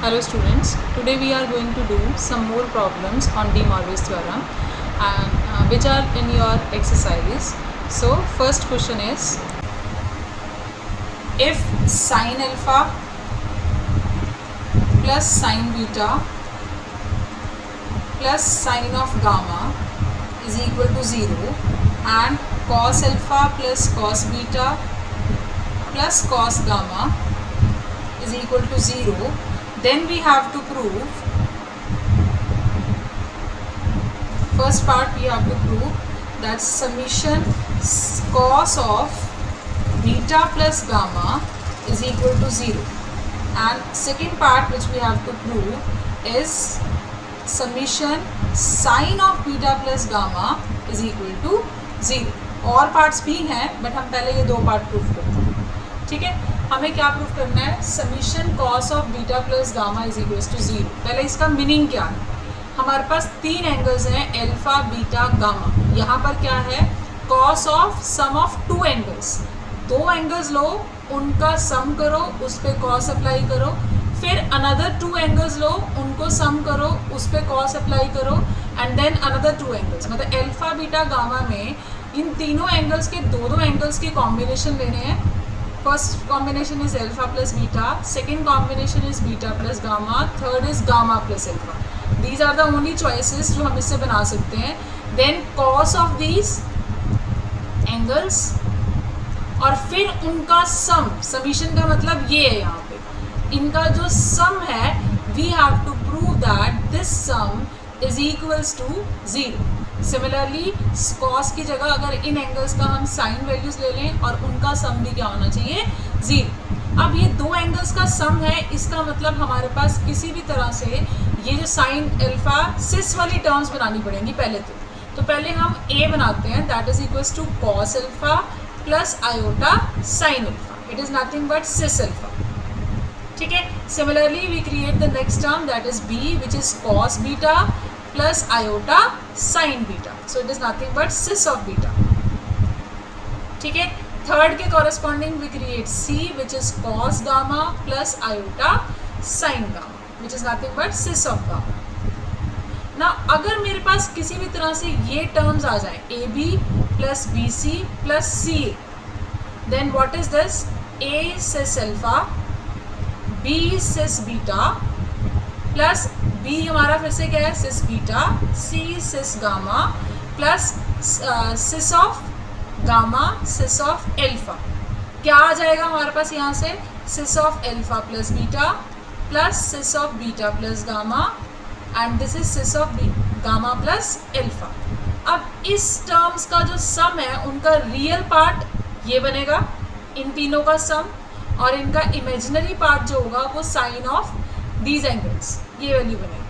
Hello students, today we are going to do some more problems on De Morgan's theorem and which are in your exercise. So first question is, if sin alpha plus sin beta plus sin of gamma is equal to 0 and cos alpha plus cos beta plus cos gamma is equal to 0, then we have to prove, first part we have to prove that summation cos of beta plus gamma is equal to 0, and second part which we have to prove is summation sin of beta plus gamma is equal to 0. और parts भी हैं but हम पहले ये दो part proof करते हैं. ठीक है, हमें क्या प्रूफ करना है? Summation cos of beta plus gamma is equals to 0. पहले इसका मीनिंग क्या है? हमारे पास तीन एंगल्स हैं, अल्फा बीटा गामा. यहाँ पर क्या है? Cos of sum of two angles. दो एंगल्स लो, उनका सम करो, उस पर कॉस अप्लाई करो, फिर अनदर टू एंगल्स लो, उनको सम करो, उस पर कॉस अप्लाई करो, and then another two angles. मतलब अल्फा बीटा गामा में इन तीनों एंगल्स के दो एंगल्स की कॉम्बिनेशन लेने हैं. First combination is alpha plus beta, second combination is beta plus gamma, third is gamma plus alpha. These are the only choices जो हम इससे बना सकते हैं. Then cos of these angles और फिर उनका sum. Summation का मतलब ये है, यहाँ पे इनका जो sum है, we have to prove that this sum is equals to 0. Similarly cos की जगह अगर इन एंगल्स का हम साइन वैल्यूज ले लें और उनका सम भी क्या होना चाहिए? 0. अब ये दो एंगल्स का सम है, इसका मतलब हमारे पास किसी भी तरह से ये जो साइन अल्फा सिस वाली टर्म्स बनानी पड़ेंगी पहले. तो पहले हम ए बनाते हैं, that is equals to cos alpha plus iota sine alpha. It is nothing but cis alpha. ठीक है, similarly we create the next term that is B which is cos beta plus iota sin beta. So it is nothing but cis of beta. ठीक है, third के corresponding we create C which is cos gamma plus iota sin gamma which is nothing but cis of gamma. Now अगर मेरे पास किसी भी तरह से ये टर्म्स आ जाए AB plus BC plus CA, then what is this? A cis alpha, B cis beta plus B हमारा फिर से क्या है? Cis beta, C cis gamma plus cis of gamma cis of alpha. क्या आ जाएगा हमारे पास यहाँ से? Cis of alpha plus beta plus cis of beta plus gamma and this is cis of gamma plus alpha. अब इस terms का जो सम है उनका रियल पार्ट ये बनेगा, इन तीनों का सम, और इनका इमेजिनरी पार्ट जो होगा वो साइन ऑफ दीज एंगल्स, ये वैल्यू बनेगी.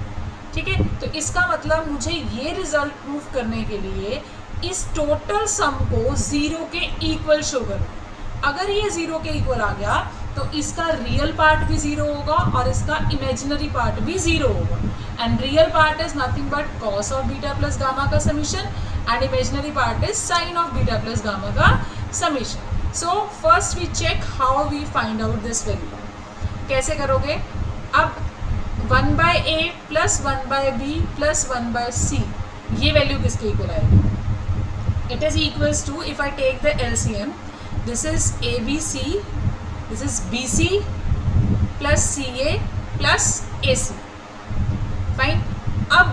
ठीक है, तो इसका मतलब मुझे ये रिजल्ट प्रूफ करने के लिए इस टोटल सम को 0 के इक्वल शो करना. अगर ये 0 के इक्वल आ गया तो इसका रियल पार्ट भी 0 होगा और इसका इमेजिनरी पार्ट भी 0 होगा. And real part is nothing but cos of beta plus gamma का summation and imaginary part is sine of beta plus gamma का summation. So first we check how we find out this value. कैसे करोगे? अब 1/a plus 1/b plus 1/c, ये value किसके equal आएगी? It is equals to, if I take the LCM, this is ABC, this is BC plus CA plus AC. Fine. अब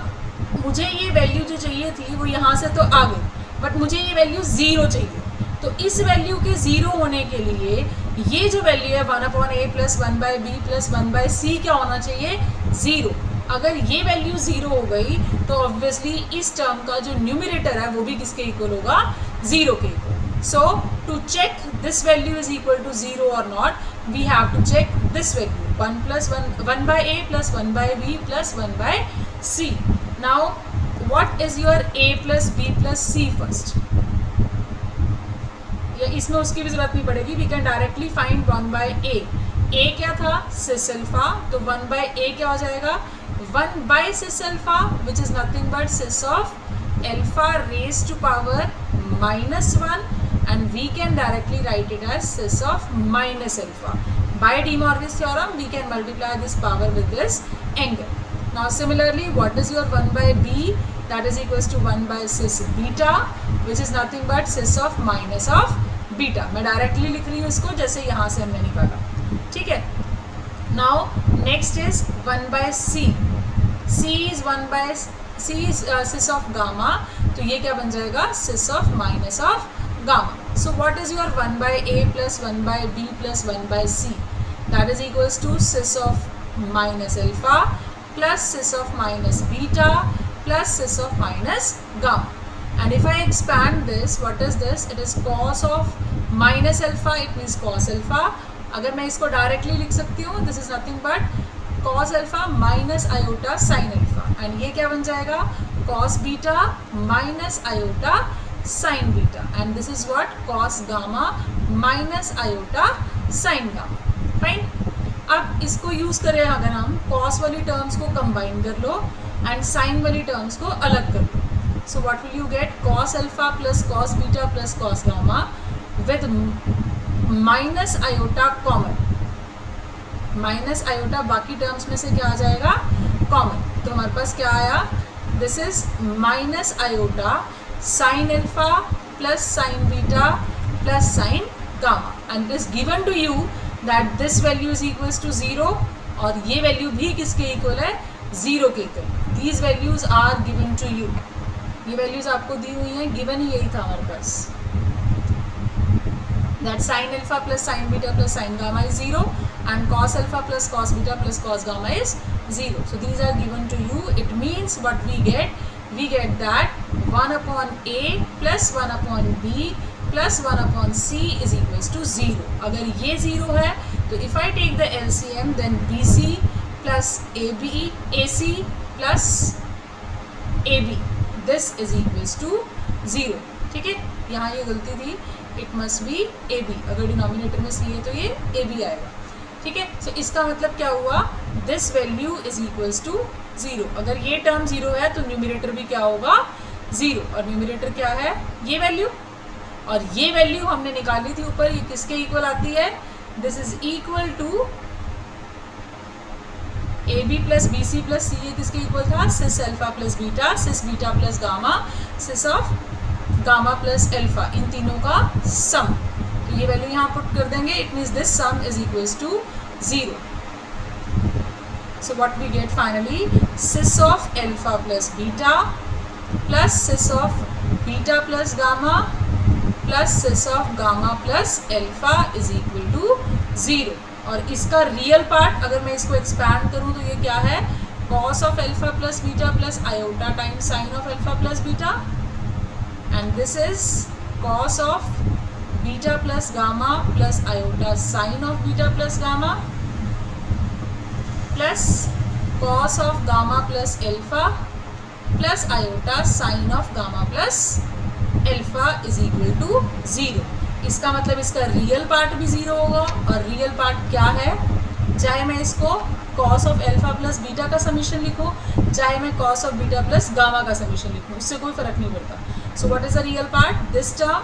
मुझे ये value जो चाहिए थी वो यहाँ से तो आ गई, बट मुझे ये वैल्यू 0 चाहिए. तो इस वैल्यू के 0 होने के लिए ये जो वैल्यू है 1/a plus 1/b plus 1/c क्या होना चाहिए? 0. अगर ये वैल्यू 0 हो गई तो ऑब्वियसली इस टर्म का जो न्यूमरेटर है वो भी किसके इक्वल होगा? 0 के equal. So to check this value is equal to 0 और not, we have to check this value 1/a plus 1/b plus 1/c. Now what is your a plus b plus c first? इसमें उसकी भी जरूरत नहीं पड़ेगी, we can directly find 1/a. a क्या था? Cis alpha, तो 1/a क्या हो जाएगा? 1/सिस alpha which is nothing but cis of alpha raise to power -1 and we can directly write it as cis of minus alpha. By De Morgan's theorem, we can multiply this power with this angle. Now similarly, what is your 1 by b? That is equals to 1 by cis beta, which is nothing but cis of minus of beta. मैं directly लिख रही हूँ इसको जैसे यहाँ से हमने निकाला, ठीक है. Now next is 1 by c. c is 1 by c is cis of gamma, तो ये क्या बन जाएगा, cis of minus of gamma. So what is your 1 by a plus 1 by b plus 1 by c? That is equals to cis of minus alpha plus cis of minus beta plus cis of minus gamma. And if I expand this, what is this? It is cos of minus alpha, it means cos alpha. अगर मैं इसको directly लिख सकती हूँ, this is nothing but cos alpha minus iota sin alpha. And ये क्या बन जाएगा, cos beta minus iota sin beta. And this is what, cos gamma minus iota sin gamma. Fine. अब इसको यूज करें अगर हम, cos वाली टर्म्स को कंबाइन कर लो एंड sin वाली टर्म्स को अलग कर लो. So what will you get, cos alpha plus cos beta plus cos gamma with minus iota common. Minus iota बाकी टर्म्स में से क्या आ जाएगा, कॉमन. तो हमारे पास क्या आया, this is minus iota sin alpha plus sin beta plus sin gamma. And this given to you that this value is equals to 0 और ये वैल्यू भी किसके इक्वल है, 0 के equal. These values are given to you. ये values आपको दी हुई हैं, गिवन ही यही था हमारे पास. That sin alpha plus sin beta plus sin gamma is 0 and cos alpha plus cos beta plus cos gamma is 0. So these are given to you. It means what we get that 1 upon a plus 1 upon b plus 1 upon c is equals to 0. अगर ये 0 है तो if I take the LCM then BC plus AC plus AB this is equals to 0. ठीक है, यहाँ ये गलती थी, it must be AB. अगर डिनोमिनेटर में C है तो ये AB आएगा. ठीक है, so इसका मतलब क्या हुआ, this value is equals to 0. अगर ये टर्म 0 है तो न्यूमरेटर भी क्या होगा, 0. और न्यूमरेटर क्या है, ये वैल्यू. और ये वैल्यू हमने निकाली थी ऊपर, ये किसके इक्वल आती है, this is equal to a b plus b c plus c. ये किसके इक्वल था, cis alpha plus beta, cis beta plus gamma, cis of gamma plus alpha, इन तीनों का सम. तो ये वैल्यू यहाँ पुट कर देंगे, it means this sum is equals to 0. So what we get finally, cis of alpha plus beta plus cis of beta plus gamma plus cis of gamma plus alpha is equal to 0. और इसका real part अगर मैं इसको expand करूं तो ये क्या है, cos of alpha plus beta plus iota times sine of alpha plus beta. And this is cos of beta plus gamma plus iota sine of beta plus gamma plus cos of gamma plus alpha plus iota sine of gamma plus alpha is equal to 0. इसका मतलब इसका real part भी 0 होगा. और real part क्या है, चाहे मैं इसको cos of alpha plus beta का समीशन लिखूं, चाहे मैं cos of beta plus gamma का समीशन लिखूं, उससे कोई फर्क नहीं पड़ता. So what is the real part, this term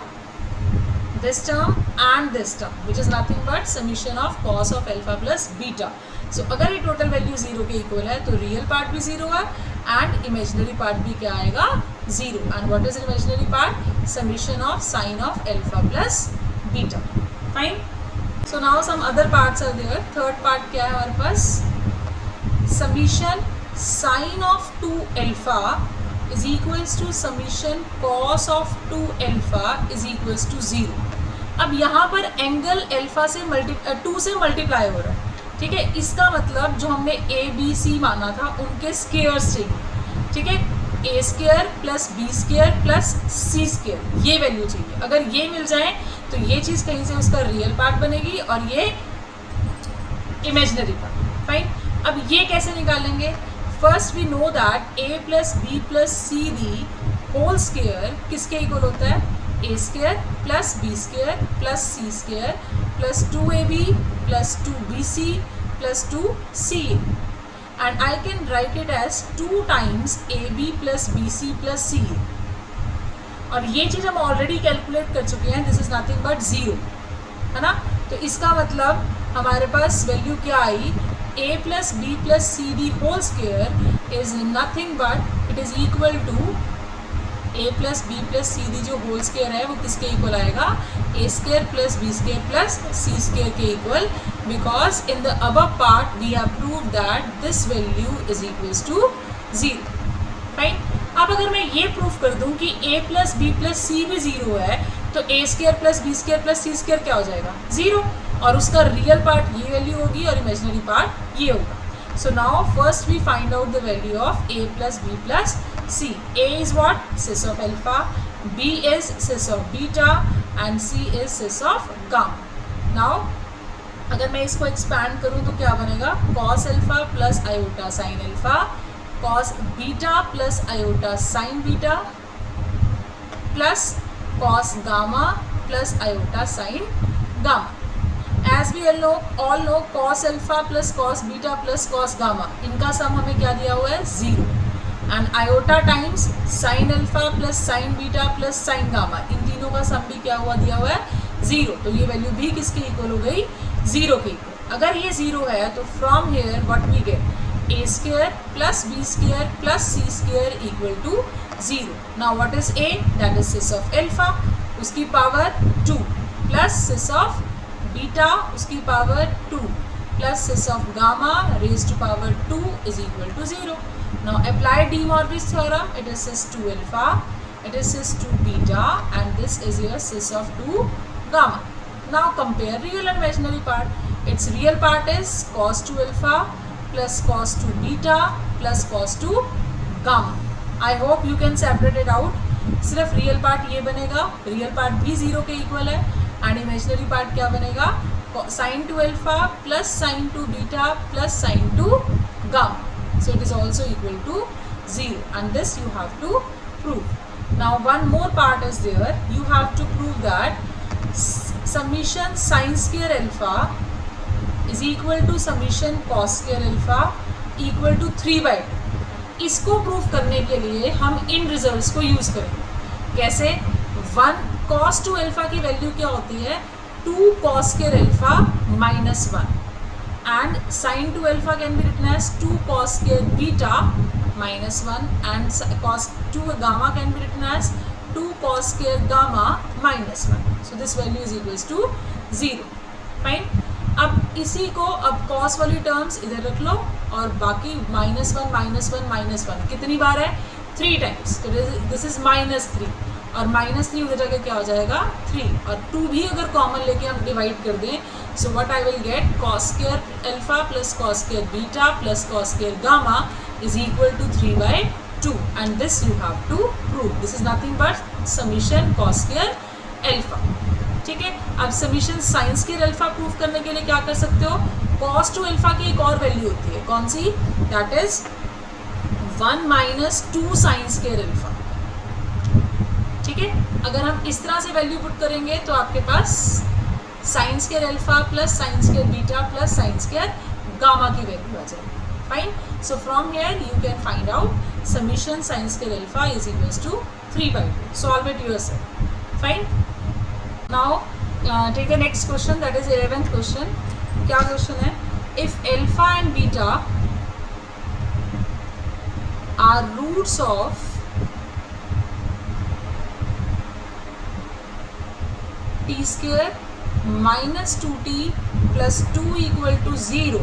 and this term which is nothing but summation of cos of alpha plus beta. So अगर ये टोटल वैल्यू 0 के इक्वल है तो रियल पार्ट भी 0 है एंड इमेजिनरी पार्ट भी क्या आएगा, 0. And what is imaginary part, summation of sine of alpha plus beta. Fine. So now some other parts are there. Third part क्या है हमारे पास, summation sine of 2 alpha is equals to summation cos of 2 alpha is equals to 0. अब यहाँ पर angle alpha से 2 से multiply हो रहा है. ठीक है, इसका मतलब जो हमने ए बी सी माना था उनके स्क्वायर्स चाहिए. ठीक है, a square plus B square plus C square, ये वैल्यू चाहिए. अगर ये मिल जाए तो ये चीज़ कहीं से उसका रियल पार्ट बनेगी और ये इमेजिनरी पार्ट. फाइन. अब ये कैसे निकालेंगे, first we know that a plus b plus c the whole square किसके इक्वल होता है, a square plus B square plus C square plus 2ab plus 2bc plus 2ca. And I can write it as 2 times ab plus bc plus ca. और ये चीज़ हम already calculate कर चुके हैं, this is nothing but 0, है ना. तो इसका मतलब हमारे पास वैल्यू क्या आई, a plus b plus c the whole square is nothing but it is equal to a plus b plus c the जो होल स्क्वायर है वो किसके इक्वल आएगा, a square plus B square plus C square के equal, because in the above part we have proved that this value is equals to 0. Fine. अब अगर मैं ये प्रूफ कर दूं कि a plus b plus C भी 0 है तो a square plus B square plus C square क्या हो जाएगा, 0, और उसका रियल पार्ट ये वैल्यू होगी और इमेजिनरी पार्ट ये होगा. So now first we find out the value of a plus b plus c. A is what? Cis of alpha, b is cis of beta and c is cis of gamma. Now अगर मैं इसको expand करूँ तो क्या बनेगा, cos alpha plus iota sin alpha, cos beta plus iota sin beta plus cos gamma plus iota sin gamma. As we all know cos alpha plus cos beta plus cos gamma, इनका सम हमें क्या दिया हुआ है, 0, and iota times sin alpha plus sin beta plus sin gamma, इन तीनों का सम भी क्या हुआ, दिया हुआ है 0. तो ये वैल्यू भी किसके इक्वल हो गई, 0 के इक्वल. अगर ये 0 है तो from here what we get, a square plus b square plus c square equal to 0. Now what is a, that is cis of alpha, उसकी power 2 plus cis of beta उसकी power 2 plus cis of gamma raise to power 2 is equal to 0. Now apply de Moivre's theorem, it is cis two alpha, it is cis two beta and this is your cis of 2 gamma. Now compare real and imaginary part. Its real part is cos 2 alpha plus cos 2 beta plus cos 2 gamma. I hope you can separate it out. सिर्फ real part ये बनेगा, real part भी 0 के equal है, and imaginary part क्या बनेगा, sin 2 alpha plus sin 2 beta plus sin 2 gamma. So it is also equal to 0 and this you have to prove. Now one more part is there, you have to prove that summation sin square alpha is equal to summation cos square alpha equal to 3/2. इसको prove करने के लिए हम इन results को use करेंगे. कैसे, 1 cos 2 alpha की value क्या होती है, 2 cos square alpha minus 1, and sin 2 alpha can be written as 2 cos square beta minus 1, and cos 2 gamma can be written as 2 cos square gamma minus 1. So this value is equals to 0. Fine. अब इसी को, अब cos वाली terms इधर रख लो और बाकी minus 1 minus 1 minus 1 कितनी बार है, 3 टाइम्स. तो दिस इज -3 और -3 उधर जाके क्या हो जाएगा, 3, और 2 भी अगर कॉमन लेके हम डिवाइड कर दें, so what I will get, cos square alpha plus cos square beta plus cos square gamma is equal to 3/2 and this you have to prove. This is nothing but summation cos square alpha. ठीक है. अब summation sin square alpha prove करने के लिए क्या कर सकते हो, cos 2 अल्फा की एक और वैल्यू होती है, कौन सी, that is 1 minus 2 sin square alpha. ठीक है. अगर हम इस तरह से वैल्यू पुट करेंगे तो आपके पास sin square alpha plus sin square beta plus sin square gamma की वैल्यू आ जाएगी. Fine. So from here you can find out summation sin square alpha is equals to 3/2. Solve it yourself. Fine. Now take the next question, that is 11th question. क्या question है, if alpha and beta are roots of t square minus 2t plus 2 equal to 0,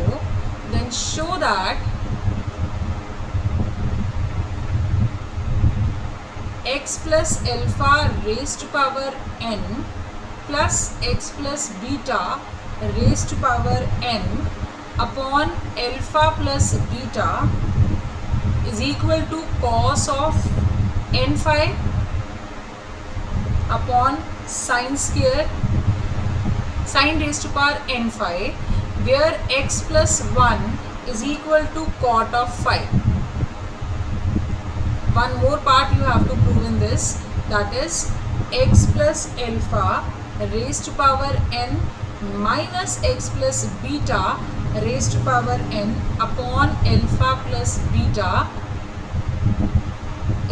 then show that x plus alpha raised to power n plus x plus beta raised to power n upon alpha plus beta is equal to cos of n phi upon sin square sin raised to power n phi, where x plus 1 is equal to cot of phi. One more part you have to prove in this, that is x plus alpha raised to power n minus x plus beta raised to power n upon alpha plus beta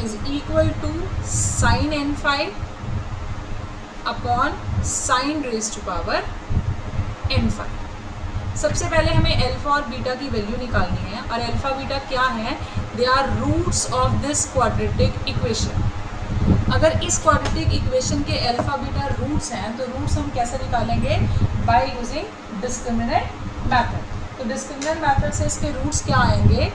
is equal to sin n phi upon sin raised to power n phi. सबसे पहले हमें alpha और beta की value निकालनी है, और alpha beta क्या है, they are roots of this quadratic equation. अगर इस क्वाड्रेटिक इक्वेशन के अल्फा बीटा रूट्स हैं तो रूट्स हम कैसे निकालेंगे, बाय यूजिंग डिस्क्रिमिनेंट मैथड। तो डिस्क्रिमिनेंट मैथड से इसके रूट्स क्या आएंगे,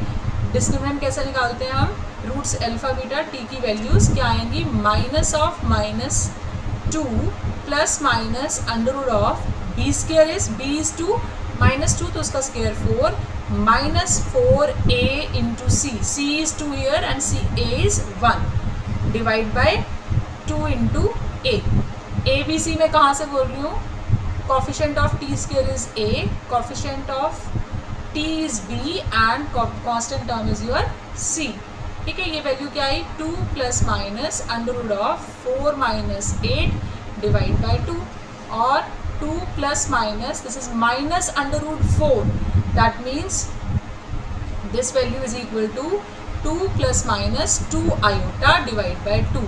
डिस्क्रिमिनेंट कैसे निकालते हैं हम, रूट्स अल्फा बीटा टी की वैल्यूज़ क्या आएंगी, minus of -2 plus minus under root of B square is B is 2 -2 तो उसका square 4 -4a into C is 2 here and a is 1 divide by 2 into a B C में कहाँ से बोल रही हूँ, coefficient of T square is a, coefficient of t is b and constant term is your c। ठीक है, ये value क्या आई, 2 plus minus under root of 4 minus 8 divide by 2, और 2 plus minus this is minus under root 4, that means this value is equal to 2 plus minus 2 iota divide by 2,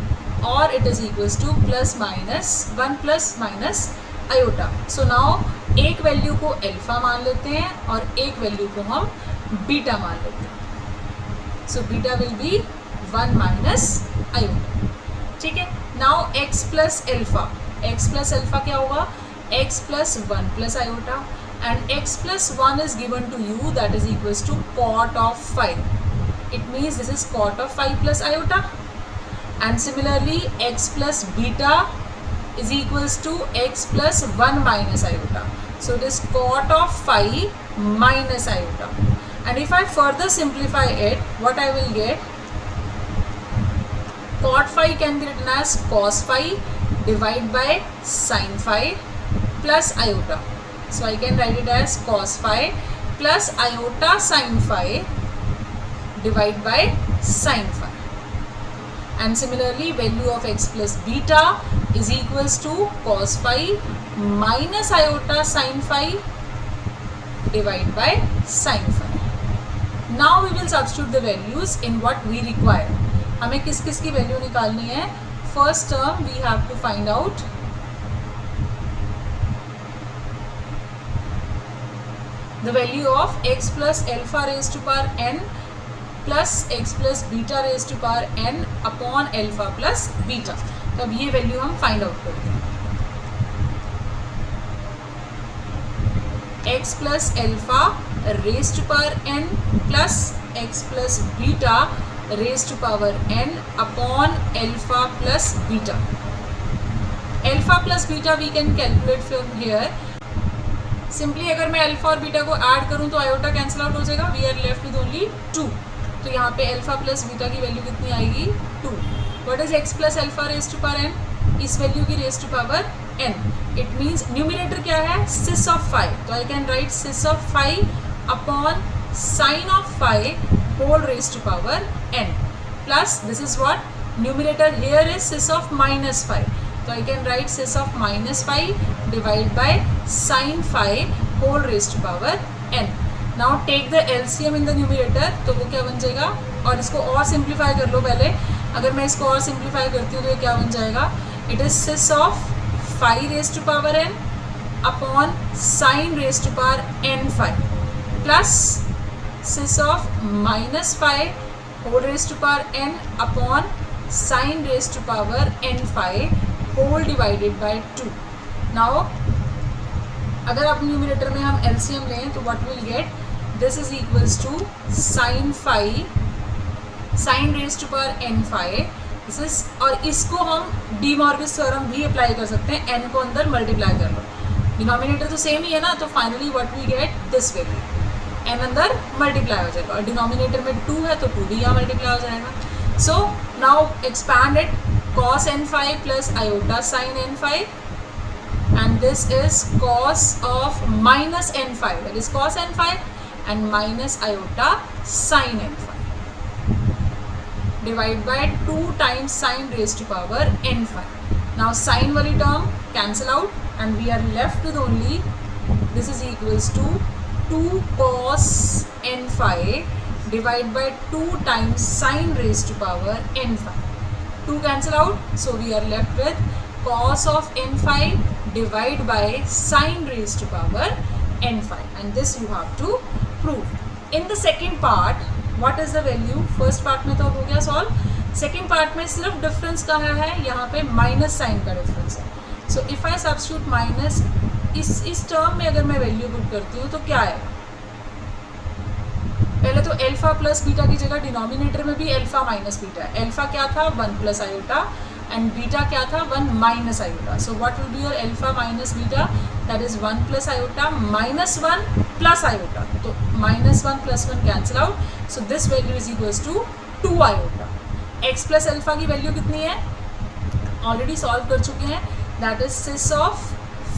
और it is equals to plus minus 1 plus minus iota. So now एक value को alpha मान लेते हैं और एक value को हम बीटा मान लेते हैं। So beta will be 1 minus iota. ठीक है, नाउ x प्लस अल्फा क्या होगा, x plus 1 plus iota, and x plus 1 is given to you, that is equals to cot of 5. It means this is cot of 5 plus iota, and similarly x plus beta is equals to x plus 1 minus iota. So it is cot of 5 minus iota, and if I further simplify it, what I will get, cot 5 can be written as cos 5 divided by sin 5 plus iota. So I can write it as cos 5 plus iota sin 5 divide by sin 5, and similarly value of x plus beta is equals to cos 5 minus iota sin 5 divide by sin 5. Now we will substitute the values in what we require. हमें किस किस की value निकालनी है, first term we have to find out the value of x plus alpha raised to power n plus x plus beta raise to power n upon alpha plus beta. तो अब ये value हम find out करते हैं, x plus alpha raise to power n plus x plus beta raise to power n upon alpha plus beta. Alpha plus beta we can calculate from here. Simply अगर मैं alpha और beta को add करूं तो iota cancel out हो जाएगा, we are left with only 2। तो यहाँ पे अल्फा प्लस बीटा की वैल्यू कितनी आएगी, 2। What is X plus alpha raise to power n, इस वैल्यू की raise to power n। It means numerator क्या है, सिस ऑफ 5, तो I can write cis of 5 upon sine of 5 whole raise to power n, plus this is what numerator here is cis of minus 5, तो I can write cis of minus 5 divide by sine 5 whole raise to power n। Now take the LCM in the numerator, तो वो क्या बन जाएगा, और इसको और simplify कर लो पहले। अगर मैं इसको और सिंप्लीफाई करती हूँ तो ये क्या बन जाएगा, it is cis of 5 raise to power n upon sine raise to power n5 plus cis of minus 5 whole raise to power n upon sine raise to power n5 whole divided by 2। Now अगर आप numerator में हम LCM लें तो what will get, this is equals to sine 5 sine raise to power n5 this is, और इसको हम De Morgan's theorem भी अप्लाई कर सकते हैं, n को अंदर मल्टीप्लाई कर लो, डिनोमिनेटर तो सेम ही है ना, तो finally what we get this value, n अंदर मल्टीप्लाई हो जाएगा, और डिनोमिनेटर में 2 है तो 2 भी यहाँ मल्टीप्लाई हो जाएगा। So now expand it, cos n5 plus iota sign n5, and this is cos of minus n5, that is cos n5 and minus iota sin n5 divide by 2 times sin raised to power n5. Now sin wali term cancel out and we are left with only this is equals to 2 cos n5 divide by 2 times sin raised to power n5. 2 cancel out, so we are left with cos of n5 divide by sin raised to power n phi, and this you have to prove. In the second part, what is the value? First part में तो हो गया solve, second part में सिर्फ difference कहाँ है, यहाँ पे माइनस साइन का डिफरेंस है. So if I substitute minus, इस टर्म में अगर मैं वैल्यू पुट करती हूँ तो क्या आएगा? पहले तो एल्फा प्लस बीटा की जगह डिनोमिनेटर में भी एल्फा माइनस बीटा है. एल्फा क्या था? 1 प्लस आयोटा, एंड बीटा क्या था? 1 minus iota. So what will be your alpha minus beta? That is 1 plus iota minus 1 plus iota. तो minus 1 plus 1 cancel out. So this value is equals to 2 iota. X plus alpha की value कितनी है? Already solve कर चुके हैं. That is cis of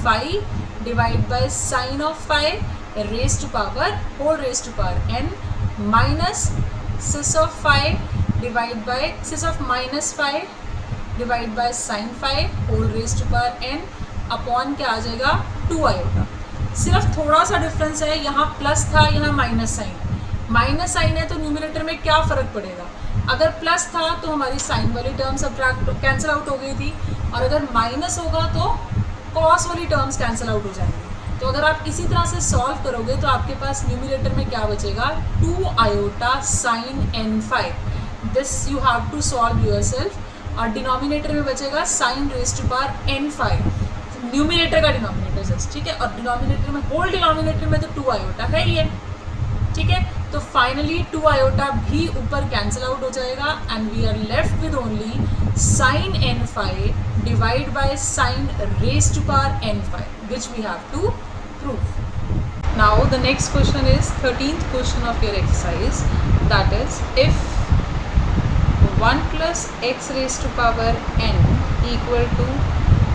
phi divide by sine of phi raise to power whole raise to power n minus sis of phi divide by cis of minus phi divide by sine phi whole raise to power n upon क्या आ जाएगा? 2 iota. सिर्फ थोड़ा सा difference है, यहाँ plus था, यहाँ माइनस साइन. माइनस साइन है तो न्यूमरेटर में क्या फ़र्क पड़ेगा? अगर प्लस था तो हमारी साइन वाली टर्म सब्ट्रैक्ट कैंसिल आउट हो गई थी, और अगर माइनस होगा तो कॉस वाली टर्म्स कैंसिल आउट हो जाएंगी. तो अगर आप इसी तरह से सॉल्व करोगे तो आपके पास न्यूमरेटर में क्या बचेगा? 2 iota sine n phi. This you have to solve yourself. और डिनोमिनेटर में बचेगा sine raise to power n phi, numerator का डिनोमिनेटर जस्ट, ठीक है. और डिनोमिनेटर में होल डिनोमिनेटर में तो 2 आयोटा है ही है, ठीक है. तो फाइनली 2 आयोटा भी ऊपर कैंसिल आउट हो जाएगा, and we are left with only sine n phi divide by sine raise to power n phi, which we have to prove. Now the next question is 13th question of your exercise, that is if 1 plus x raised to power n equal to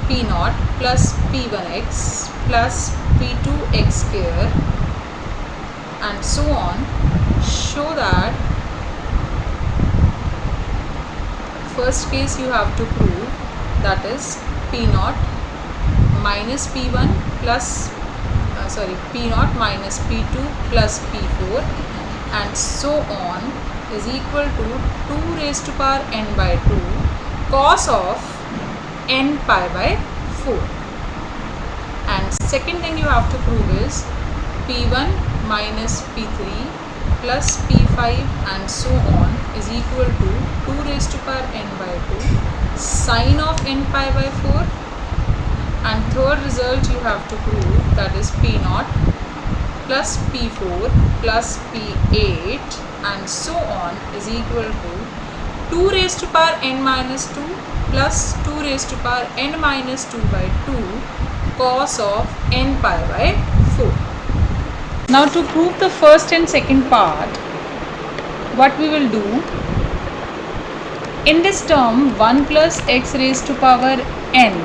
p naught plus p1x plus p2x square and so on, show that first case you have to prove, that is p naught minus p1 plus p naught minus p2 plus p4 and so on is equal to 2 raised to power n by 2 cos of n pi by 4. And second thing you have to prove is p1 minus p3 plus p5 and so on is equal to 2 raised to power n by 2 sin of n pi by 4. And third result you have to prove, that is p naught plus p4 plus p8 and so on is equal to 2 raised to power n minus 2 plus 2 raised to power n minus 2 by 2 cos of n pi by 4. Now to prove the first and second part, what we will do, in this term 1 plus x raised to power n,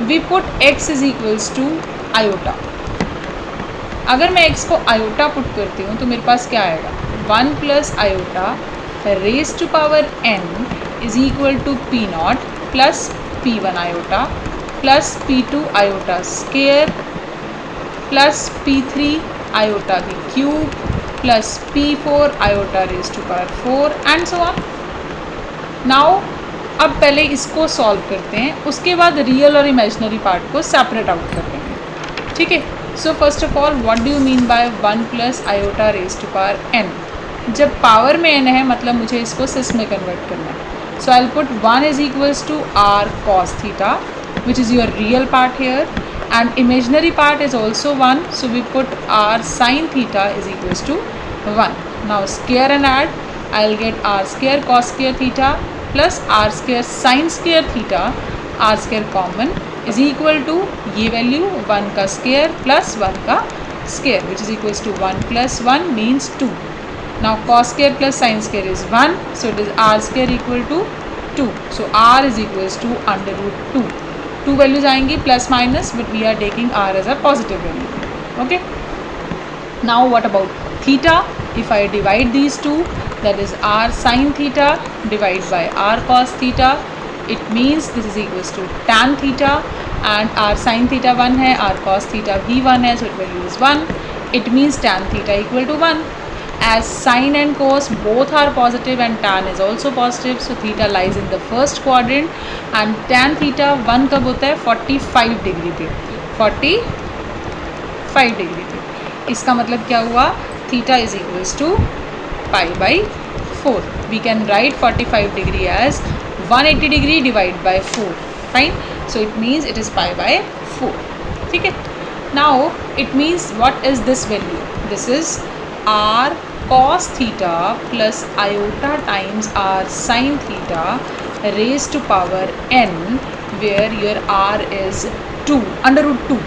we put x is equals to iota. अगर मैं x को iota put करती हूँ तो मेरे पास क्या आएगा? 1 plus iota raised to power n is equal to p naught plus p1 iota plus p2 iota square plus p3 iota की cube plus p4 iota raised to power 4 and so on. Now अब पहले इसको solve करते हैं, उसके बाद real और imaginary part को सेपरेट आउट कर देंगे, ठीक है. So first of all what do you mean by 1 plus iota raise to power n? जब पावर में n है मतलब मुझे इसको सिस में कन्वर्ट करना है. So I will put 1 is equals to r cos theta which is your real part here, and imaginary part is also 1, so we put r sin theta is equals to 1. Now square and add, I will get r square cos square theta plus r square sine square theta, r square common is equal to ये value 1 का square plus 1 का square which is equals to 1 plus 1 means 2. Now cos square plus sine square is 1, so it is r square equal to 2. So r is equals to under root 2. 2 values आएंगी plus minus, but we are taking r as a positive value. Okay, now what about theta? If I divide these two, that is r sin theta divided by r cos theta, it means this is equals to tan theta, and r sin theta 1 है, r cos theta भी 1 है, so its value is 1. It means tan theta equal to 1. As sin and cos both are positive and tan is also positive, so theta lies in the first quadrant, and tan theta 1 कब होता है? 45 degree पे. 45 degree थी। इसका मतलब क्या हुआ, theta is equals to π/4. We can write 45 degree as 180 degree divide by 4. Fine, so it means it is π/4. ठीक है. Now it means what is this value, this is r cos theta plus iota times r sin theta raised to power n, where your r is 2 √2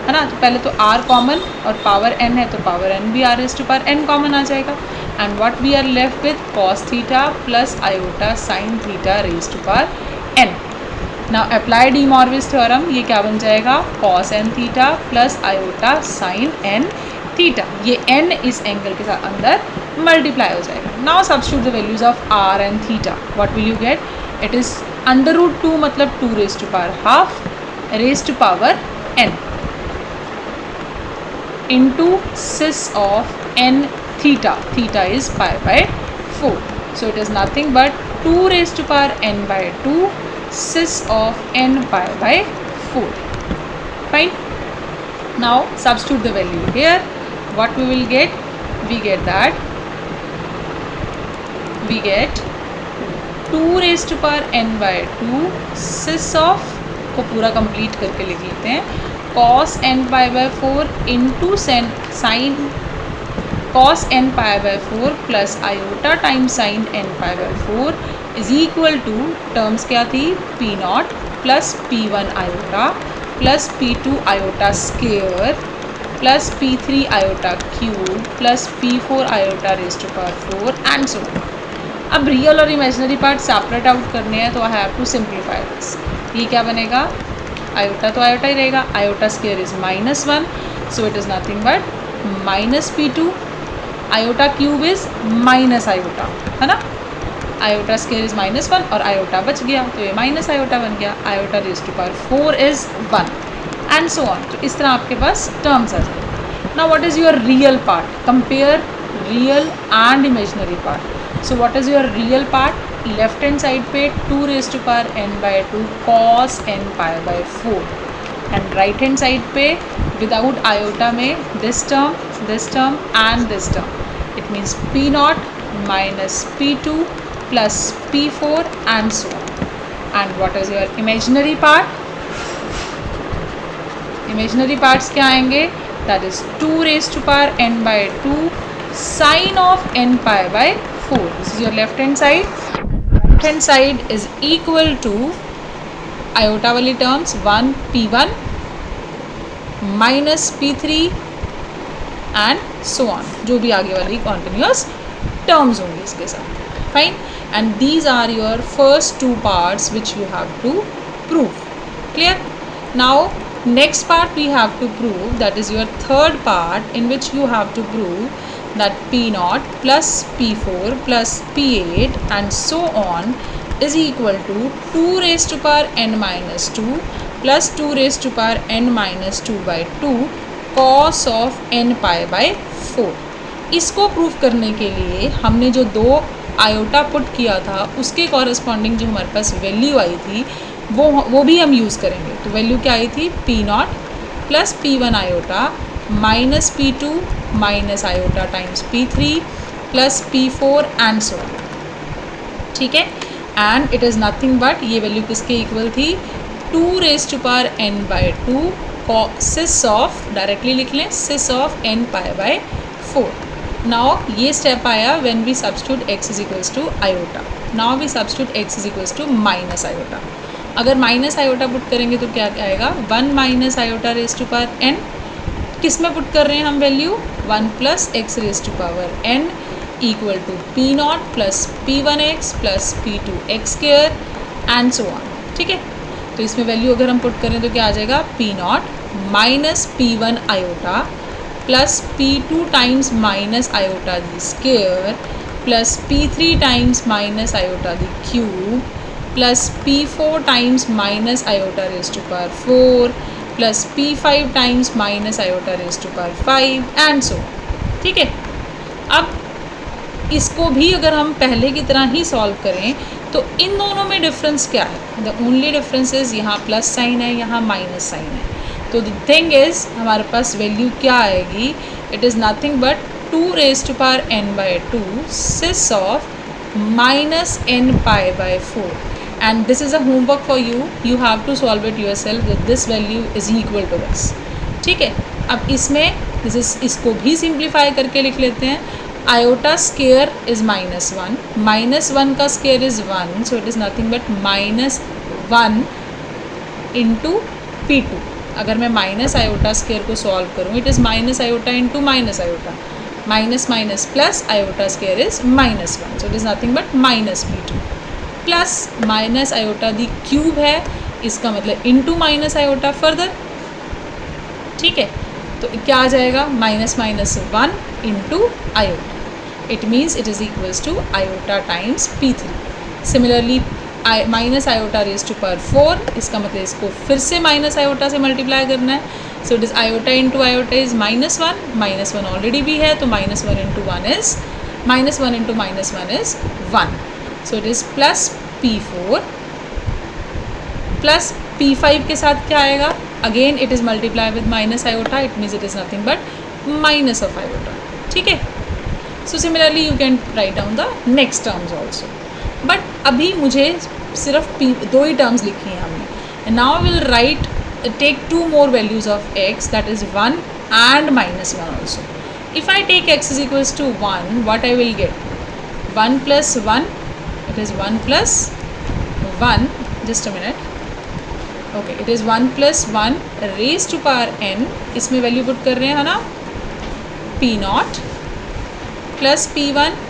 है ना. तो पहले तो r common और power n है, तो पावर n भी r raised to power n common आ जाएगा. And what we are left with cos theta plus iota sin theta raised to power n. Now apply de Moivre's theorem, ये क्या बन जाएगा, cos n theta plus iota sin n theta. ये n इस angle के साथ अंदर multiply हो जाएगा. Now substitute the values of r and theta. What will you get, it is √2 मतलब 2 raised to power half raised to power n into cis of n theta. Theta is π/4. So it is nothing but 2 raised to power n/2 cis of n π/4. Fine. Now substitute the value here. What we will get, we get 2 raised to power n/2 cis of को पूरा complete करके लिख लेते हैं, cos n π/4 into sin cos n π/4 plus iota times sin n π/4 is equal to, terms क्या थी, p0 plus p1 iota plus p2 iota square plus p3 iota cube plus p4 iota raised to power 4 and so on. अब real और imaginary part separate out करने हैं, तो I have to simplify this. ये क्या बनेगा, iota तो iota ही रहेगा, iota square is -1, so it is nothing but -p2, iota cube is minus iota, है ना. आयोटा स्क्वायर इज -1 और आयोटा बच गया, तो ये माइनस आयोटा बन गया. Iota raised to power 4 is 1 and so on. तो इस तरह आपके पास टर्म्स आ जाएंगे. Now what is your real part, compare real and imaginary part. So what is your real part, left hand side पे 2 raised to power n/2 cos n π/4 एंड right hand side पे विदाउट आयोटा में this term and this term. It means p0 minus p2 plus p4 and so on. And what is your imaginary part, imaginary parts क्या आएंगे, that is 2 raised to power n/2 sin of n π/4. This is your left hand side. Right hand side is equal to iota वाली terms 1 p1 minus p3 and so on, जो भी आगे वाली continuous terms होंगी इसके साथ. Fine. And these are your first 2 parts which you have to prove. Clear? Now next part we have to prove, that is your third part, in which you have to prove that p0 plus p4 plus p8 and so on is equal to 2 raised to power n minus 2 plus 2 raised to power n minus 2/2 cos of n π/4. इसको prove करने के लिए हमने जो 2 iota put किया था उसके corresponding जो हमारे पास वैल्यू आई थी वो भी हम यूज़ करेंगे. तो वैल्यू क्या आई थी, p0 plus p1 iota minus p2 minus iota times p3 plus p4 and so on. ठीक है. And it is nothing but, ये वैल्यू किसके इक्वल थी, 2 raised to power n/2 cis of, directly लिख लें, cis ऑफ n π/4. नाउ ये step आया when we substitute x is equals to iota. Now we substitute x is equals to minus iota. अगर minus iota put करेंगे तो क्या आएगा, 1 minus iota raised to power n. किस में put कर रहे हैं हम value, 1 plus x raised to power n equal to p0 plus p1x plus p2x square and so on. ठीक है. तो इसमें वैल्यू अगर हम पुट करें तो क्या आ जाएगा, p0 minus p1 iota plus p2 times minus iota the square plus p3 times minus iota the cube plus p4 times minus iota raised to power 4 plus p5 times minus iota raised to power 5 and so. ठीक है. अब इसको भी अगर हम पहले की तरह ही सॉल्व करें तो इन दोनों में डिफरेंस क्या है, द ओनली डिफरेंस इज यहाँ प्लस साइन है, यहाँ माइनस साइन है. तो द थिंग इज़ हमारे पास वैल्यू क्या आएगी, it is nothing but 2 raised to power n by 2 cis of minus n pi by 4, and this is a homework for you. You have to solve it yourself with this value is equal to this. ठीक है, अब इसमें इसको भी simplify करके लिख लेते हैं. आयोटा स्केयर इज -1, -1 का square is 1, so it is nothing but -1 into P2. अगर मैं माइनस आयोटा स्केयर को सॉल्व करूँ, it is minus iota into minus iota, minus minus plus iota square is -1, so it is nothing but minus P2 plus minus iota the cube है, इसका मतलब into minus iota further. ठीक है, तो क्या आ जाएगा, minus minus 1 into iota, it means it is equals to iota times P3. Similarly minus iota raise to power 4, इसका मतलब इसको फिर से माइनस आयोटा से मल्टीप्लाई करना है. सो it is iota into iota is -1 already भी है, तो -1 into 1 is -1 into -1 is 1. So it is plus P4 plus P5 के साथ क्या आएगा, again it is multiply with minus iota, it means it is nothing but minus of iota. ठीक है, so similarly you can write down the next terms also, but अभी मुझे सिर्फ दो ही टर्म्स लिखी हैं हमने. Now will write take 2 more values of x, that is 1 and -1 also. If I take x is equals to 1, what I will get, 1 plus 1, it is 1 plus 1, just a minute, okay, it is 1 plus 1 raised to power n, इसमें value put कर रहे हैं, है ना, P0 plus P1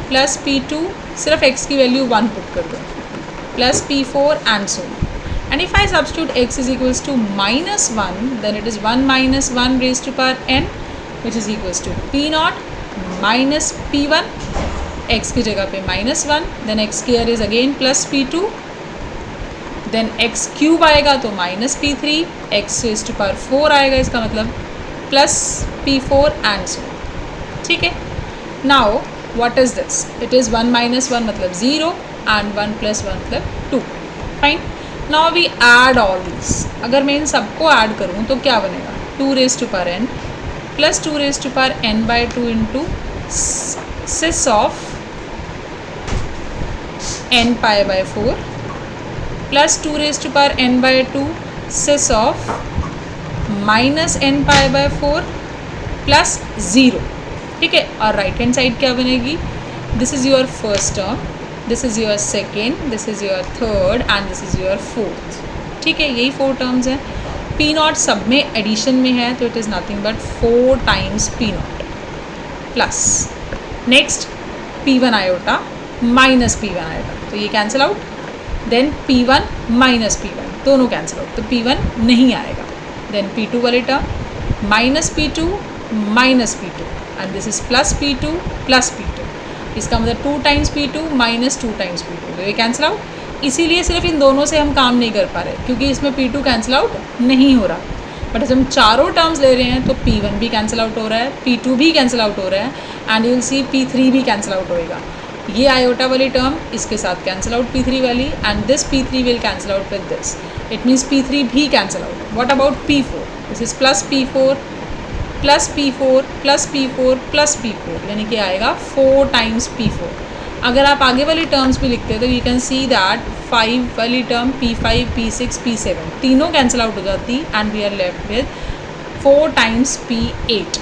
plus P2, सिर्फ x की value 1 put कर दो, plus P4 and so. And if I substitute x is equals to -1, then it is 1 minus 1 raised to power n, which is equals to P0 minus P1, x की जगह पे -1, then x square is again plus P2, then x cube आएगा तो minus P3, x raised to power 4 आएगा, इसका मतलब plus P4 and so. ठीक है, now what is this? It is 1 minus 1 मतलब 0 and 1 plus 1 मतलब 2. Fine. Now we add all this. अगर मैं इन सबको ऐड करूँ तो क्या बनेगा, 2 raised to power n plus 2 raised to power n by 2 into cis of n pi by 4 plus 2 raised to power n by 2 cis of minus n pi by 4 plus 0. ठीक है, और राइट हैंड साइड क्या बनेगी, this is your first term, this is your second, this is your third and this is your fourth. ठीक है, यही 4 terms हैं. P0 सब में एडिशन में है, तो it is nothing but 4 times P0 plus next P1 iota minus P1 iota, तो ये cancel out. Then P1 minus P1 दोनों कैंसिल आउट, तो P1 नहीं आएगा. देन P2 वाले term minus P2 minus P2 and this is plus P2 plus P2, इसका मतलब 2 times P2 minus 2 times P2, तो ये कैंसिल आउट. इसीलिए सिर्फ इन दोनों से हम काम नहीं कर पा रहे, क्योंकि इसमें P2 कैंसिल आउट नहीं हो रहा. बट जब हम चारों टर्म्स ले रहे हैं तो P1 भी कैंसिल आउट हो रहा है, P2 भी कैंसिल आउट हो रहा है, and you will see P3 भी कैंसिल आउट होएगा. ये आयोटा वाली टर्म इसके साथ कैंसिल आउट P3 वाली, and this P3 will cancel out with this, it means P3 भी cancel out. What about P4, this is plus P4 plus P4 plus P4 plus P4, यानी कि आएगा 4 times P4. अगर आप आगे वाली terms भी लिखते हैं तो यू कैन सी दैट 5 वाली टर्म P5 P6 P7 तीनों कैंसिल आउट हो जाती, and we are left with 4 times P8.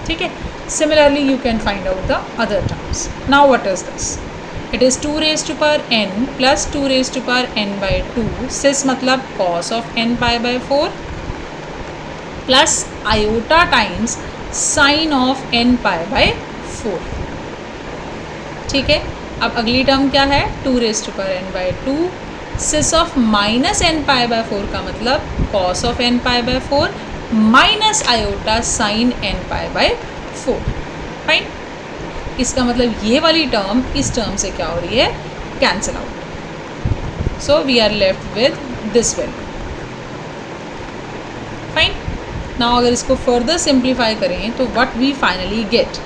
ठीक है, similarly you can find out the other terms. Now what is this, it is 2 raised to power n plus 2 raised to power n by 2, cis मतलब cos of n pi by 4 plus iota times sine of n pi by 4. ठीक है, अब अगली term क्या है, 2 raised to power n by 2 cis of minus n pi by 4 का मतलब cos of n pi by 4 minus iota sine n pi by 4. Fine, इसका मतलब ये वाली टर्म इस टर्म से क्या हो रही है, cancel out. So we are left with this value. Fine, now अगर इसको फर्दर सिंप्लीफाई करें तो व्हाट वी फाइनली गेट,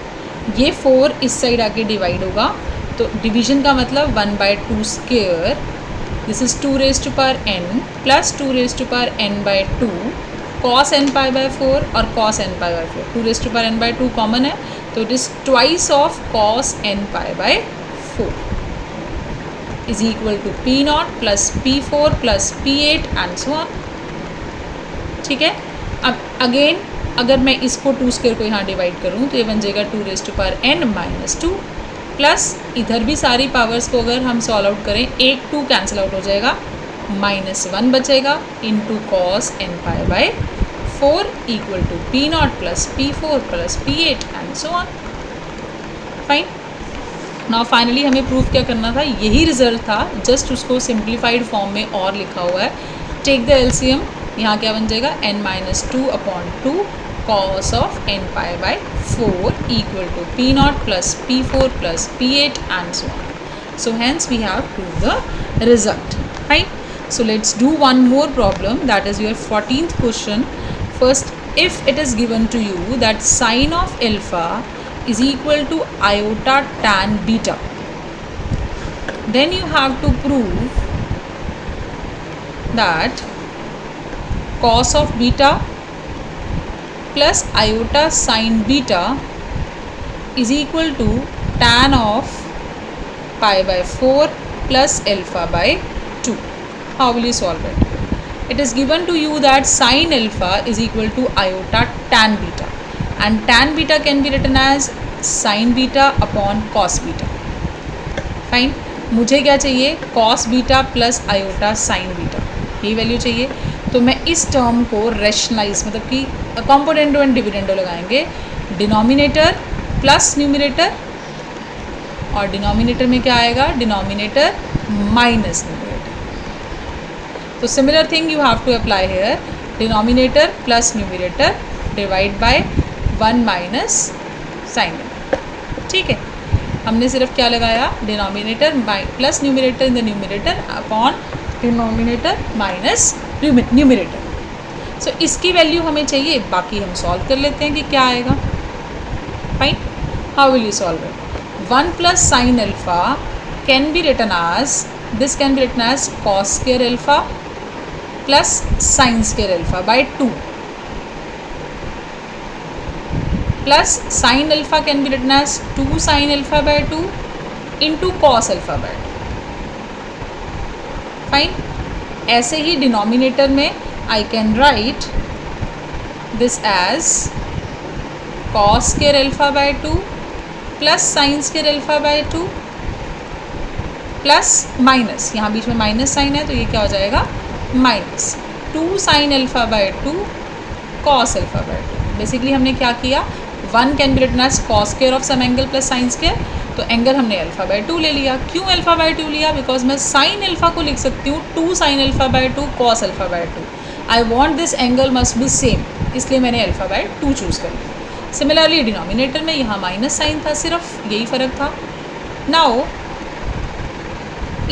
ये 4 इस साइड आके डिवाइड होगा, तो डिवीजन का मतलब 1 by 2 square, this is 2 raised to power n plus 2 raised to power n by 2 cos n pi by 4 और cos n pi by 4, 2 raised to power n by 2 common है, तो it is twice of cos n pi by 4 is equal to P0 plus P4 plus P8 and so on. ठीक है. अब again अगर मैं इसको 2 square को यहाँ डिवाइड करूँ तो ये बन जाएगा 2 raised to power n minus 2 plus इधर भी सारी पावर्स को अगर हम सॉल्व आउट करें, 1 2 कैंसिल आउट हो जाएगा, -1 बचेगा into cos n pi by 4 equal to P0 plus P4 plus P8 and so on. Fine. Now finally हमें प्रूफ क्या करना था, यही रिजल्ट था, जस्ट उसको सिंप्लीफाइड फॉर्म में और लिखा हुआ है. Take the LCM. यहाँ क्या बन जाएगा, n minus 2 upon 2 cos of n pi by 4 equal to P0 plus P4 plus P8 and so on. So hence we have proved the result. Right? So let's do one more problem, that is your 14th question. First, if it is given to you that sine of alpha is equal to iota tan beta, then you have to prove that cos of beta plus iota sin beta is equal to tan of pi by 4 plus alpha by 2. How will you solve it? It is given to you that sin alpha is equal to iota tan beta, and tan beta can be written as sin beta upon cos beta. Fine. मुझे क्या चाहिए, cos beta plus iota sin beta, ये value चाहिए. तो मैं इस term को rationalize, मतलब कि कॉम्पोनेंटो एंड डिविडेंडो लगाएंगे, डिनोमिनेटर प्लस न्यूमरेटर, और डिनोमिनेटर में क्या आएगा, डिनोमिनेटर माइनस न्यूमरेटर. तो similar thing you have to apply here, denominator plus numerator divide by 1 minus sine. ठीक है. हमने सिर्फ क्या लगाया, denominator plus numerator in the numerator upon denominator minus numerator. So इसकी वैल्यू हमें चाहिए, बाकी हम सॉल्व कर लेते हैं कि क्या आएगा. Fine. How will you solve it. 1 plus sine alpha can be written as, this can be written as cos square alpha plus sine square alpha by 2 plus sine alpha can be written as 2 sine alpha by 2 into cos alpha by 2. Fine. ऐसे ही denominator में I can write this as cos square alpha by 2 plus sine square alpha by 2 plus minus, यहाँ बीच में minus sign है तो ये क्या हो जाएगा, minus 2 sine alpha by 2 cos alpha by 2. Basically हमने क्या किया, 1 can be written as cos square of some angle plus sine square, तो एंगल हमने अल्फा बाय 2 ले लिया. क्यों अल्फा बाय 2 लिया, बिकॉज मैं साइन अल्फा को लिख सकती हूँ 2 sine alpha by 2 cos alpha by 2. I want this angle must be same, इसलिए मैंने अल्फा बाय 2 चूज़ कर लिया. सिमिलरली डिनोमिनेटर में यहाँ माइनस साइन था, सिर्फ यही फ़र्क था. नाउ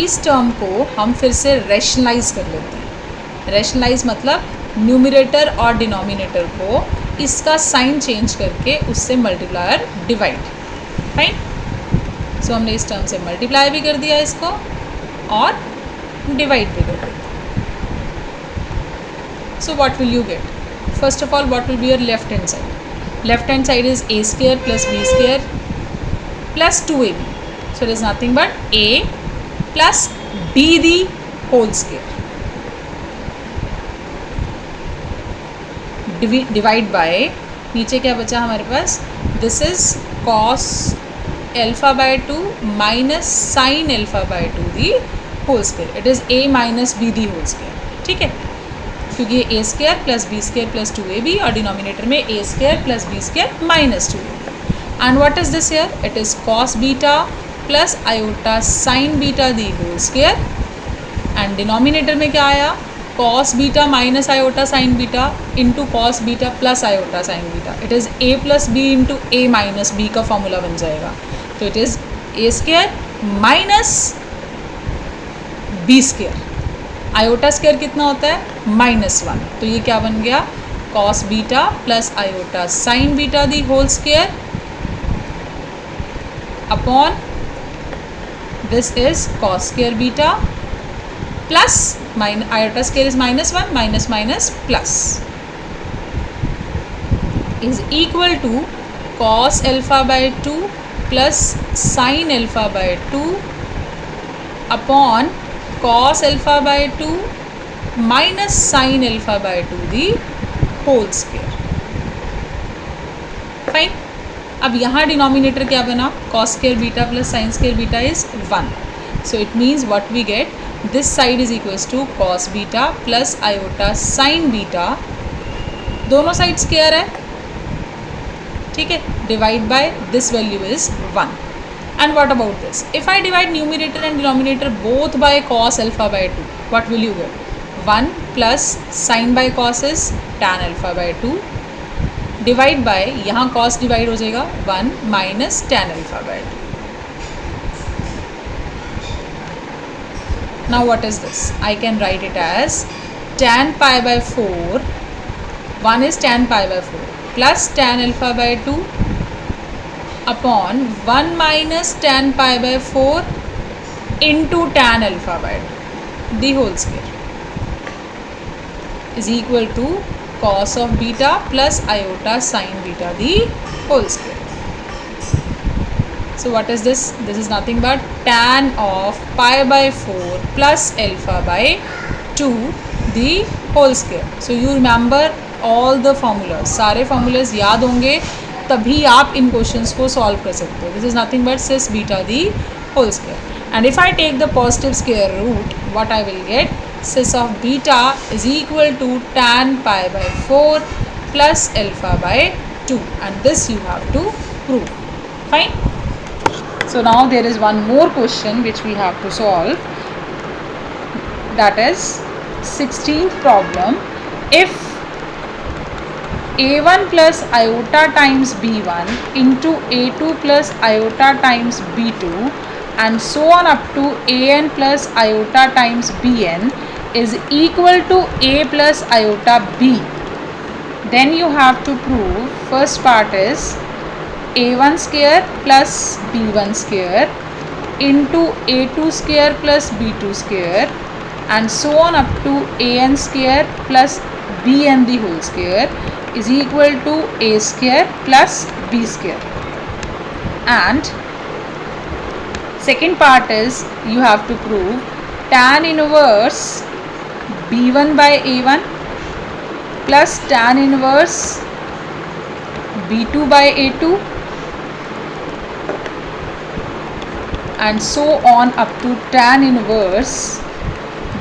इस टर्म को हम फिर से रैशनलाइज कर लेते हैं. रैशनलाइज मतलब न्यूमरेटर और डिनोमिनेटर को इसका साइन चेंज करके उससे मल्टीप्लायर डिवाइड. फाइन. सो हमने इस टर्म से मल्टीप्लाई भी कर दिया इसको और डिवाइड भी कर दिया. So what will you get, first of all what will be your left hand side. Left hand side is a square plus b square plus 2ab. So it is nothing but a plus b the whole square divide by, नीचे क्या बचा हमारे पास, this is cos alpha by 2 minus sine alpha by 2 the whole square. It is a minus b the whole square. ठीक है. क्योंकि ये a square plus b square plus 2ab और डिनोमिनेटर में a square plus b square minus 2ab. And what is this here, it is cos beta plus iota sine beta the whole square. And denominator में क्या आया, cos beta minus iota sine beta into cos beta plus iota sine beta. It is a plus b into a minus b का formula बन जाएगा. तो it is a square minus b square. Iota square कितना होता है, -1. तो ये क्या बन गया, cos beta plus iota sine beta the whole square upon this is cos square beta plus iota square is -1 minus minus plus. is equal to cos alpha by 2 plus sin alpha by 2 upon cos alpha by 2 minus sin alpha by 2 the whole square. Fine. अब यहाँ denominator क्या बना, cos square beta plus sin square beta is 1. So it means what we get, this side is equals to cos beta plus iota sin beta, दोनों side square है, ठीक है, divide by this value is 1. And what about this? If I divide numerator and denominator both by cos alpha by 2, what will you get? 1 plus sin by cos is tan alpha by 2 divide by, यहाँ cos divide हो जाएगा 1 minus tan alpha by 2. Now what is this? I can write it as tan pi by 4, 1 is tan pi by 4 plus tan alpha by 2 upon 1 minus tan pi by 4 into tan alpha by 2 the whole square is equal to cos of beta plus iota sin beta the whole square. So what is this? This is nothing but tan of pi by 4 plus alpha by 2 the whole square. So you remember all the formulas, सारे formulas याद होंगे तभी आप इन questions को solve कर सकते हो. This is nothing but cis beta the whole square. And if I take the positive square root, what I will get, sis of beta is equal to tan pi by 4 plus alpha by 2, and this you have to prove. Fine. So now there is one more question which we have to solve, that is 16th problem. If a1 plus iota times b1 into a2 plus iota times b2 and so on up to an plus iota times bn is equal to a plus iota b, then you have to prove, first part is a1 square plus b1 square into a2 square plus b2 square and so on up to an square plus bn the whole square is equal to a square plus b square. And second part is you have to prove tan inverse b1 by a1 plus tan inverse b2 by a2 and so on up to tan inverse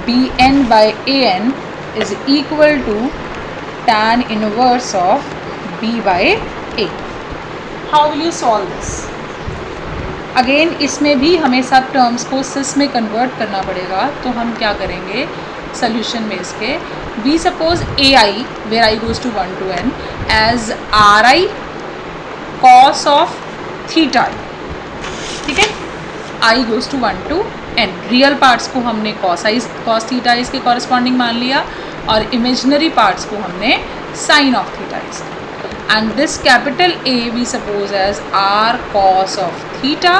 bn by an is equal to tan inverse of b by a. How will you solve this? Again इसमें भी हमें सब terms को सिस में convert करना पड़ेगा. तो हम क्या करेंगे सोल्यूशन में इसके, we suppose a i where i goes to 1 to n as r i cos of theta, ठीक है, i goes to 1 to n. Real parts को हमने कॉस थीटा इसके कॉरस्पॉन्डिंग मान लिया और इमेजनरी पार्ट्स को हमने साइन ऑफ थीटा इसके. And this capital A we suppose as R cos of theta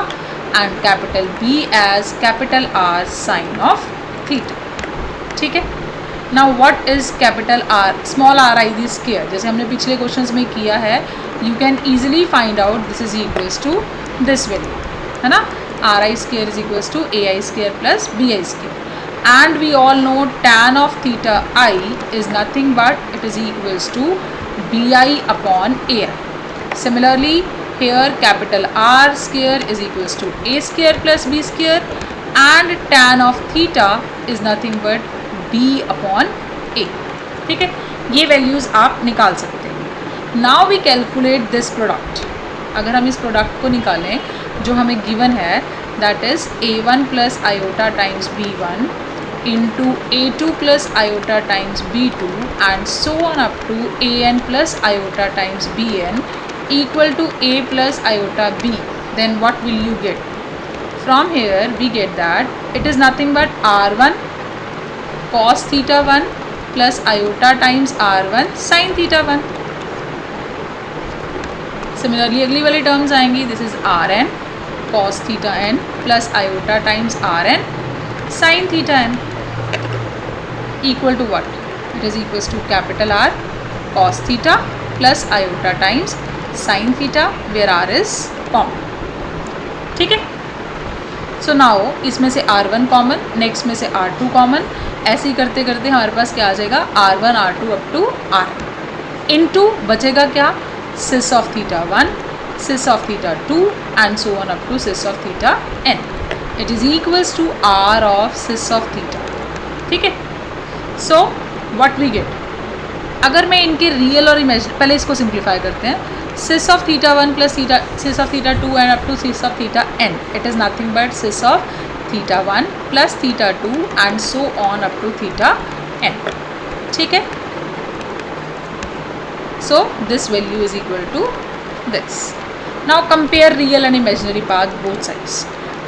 and capital B as capital R sin of theta. ठीक है. Now what is capital R? Small r I the square. जैसे हमने पिछले questions में किया है, you can easily find out this is equals to this value, है ना. R I square is equals to A I square plus B I square. And we all know tan of theta I is nothing but it is equals to bi upon ai. Similarly here capital R square is equals to a square plus b square and tan of theta is nothing but b upon a. ठीक है, ये values आप निकाल सकते हैं. Now we calculate this product. अगर हम इस प्रोडक्ट को निकालें जो हमें गिवन है, that is a1 plus iota times b1 into a2 plus iota times b2 and so on up to an plus iota times bn equal to a plus iota b, then what will you get? From here we get that it is nothing but r1 cos theta 1 plus iota times r1 sin theta 1. Similarly अगली वाली terms आएंगी, this is rn cos theta n plus iota times rn sin theta n equal to what? It is equals to capital R cos theta plus iota times sine theta where R is common. ठीक है. So now इसमें से R1 common, next में से R2 common, ऐसे ही करते करते हमारे पास क्या आ जाएगा R1 R2 up to R into बचेगा क्या सिस of theta 1, sis of theta 2 and so on up to sis of theta n. It is equals to r of sis of theta. ठीक है. So what we get, अगर मैं इनके real और imagine, पहले इसको सिंप्लीफाई करते हैं. sis of theta 1 plus sis of theta 2 and up to sis of theta n. It is nothing but sis of theta 1 plus theta 2 and so on up to theta n. ठीक है. So this value is equal to this. Now compare real and imaginary part both sides.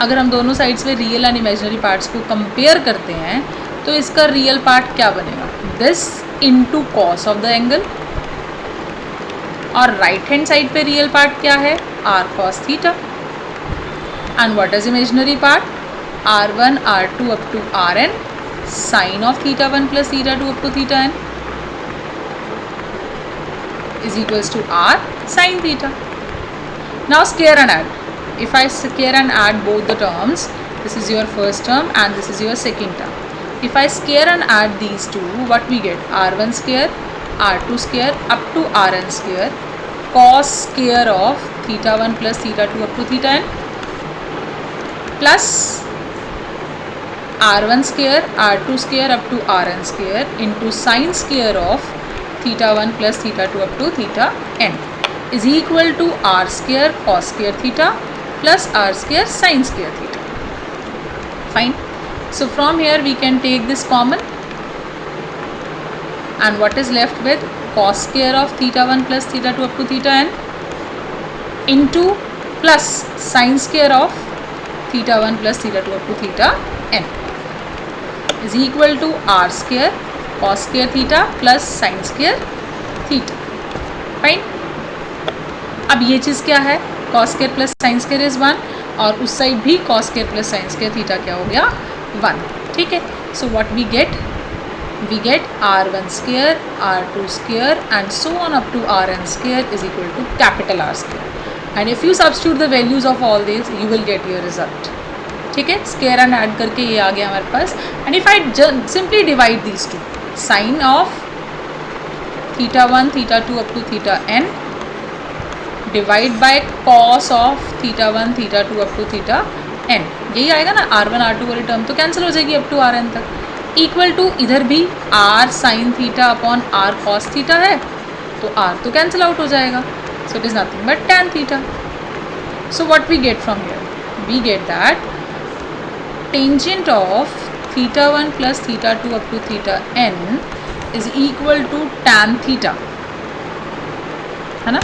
अगर हम दोनों sides में real and imaginary parts को compare करते हैं तो इसका रियल पार्ट क्या बनेगा, this into cos of the angle, और राइट हैंड साइड पे रियल पार्ट क्या है R cos theta, and what is imaginary part R1 R2 up to Rn sine of theta 1 plus theta 2 up to theta n is equals to R sin theta. Now scale and add. If I scale and add both the terms, this is your first term and this is your second term. If I scale and add these two, what we get? R1 square, R2 square up to Rn square cos square of theta 1 plus theta 2 up to theta n plus R1 square, R2 square up to Rn square into sin square of theta 1 plus theta 2 up to theta n is equal to r square cos square theta plus r square sin square theta. Fine. So from here we can take this common, and what is left with cos square of theta 1 plus theta 2 up to theta n into plus sin square of theta 1 plus theta 2 up to theta n is equal to r square cos square theta plus sin square theta. Fine. अब ये चीज़ क्या है cos square plus sine square is 1, और उस side भी cos square plus sine square theta क्या हो गया 1. ठीक है. So what we get R1 square R2 square and so on up to Rn square is equal to capital R square, and if you substitute the values of all this you will get your result. ठीक है. Square and add करके ये आ गया हमारे पास, and if I simply divide these two sine of theta 1 theta 2 up to theta n divide by cos of theta 1 theta 2 up to theta n, यही आएगा ना. R1 R2 वाली टर्म तो कैंसिल हो जाएगी अप टू Rn तक, equal to इधर भी R sine theta upon R cos theta है तो R तो कैंसिल आउट हो जाएगा. So it is nothing but tan theta. So what we get from here, we get that tangent of theta 1 plus theta 2 up to theta n is equal to tan theta, है ना.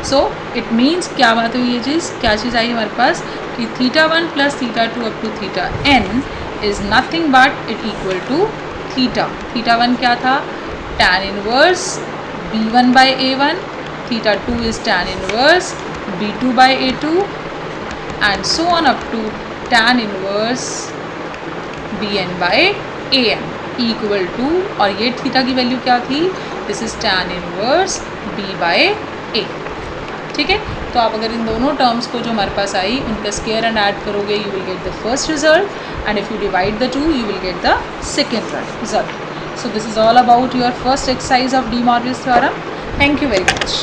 सो it means क्या बात हुई, ये चीज़ क्या चीज़ आई हमारे पास कि theta 1 plus theta 2 up to theta n is nothing but it equal to theta. Theta 1 क्या था tan inverse b1 by a1, theta 2 is tan inverse b2 by a2 and so on up to tan inverse bn by an equal to, और ये theta की value क्या थी, this is tan inverse b by a. ठीक है. तो आप अगर इन दोनों टर्म्स को जो हमारे पास आई उनका स्क्वायर एंड ऐड करोगे you will get the first result, and if you divide the two you will get the second result. So this is all about your first exercise of De Morgan's theorem. Thank you very much.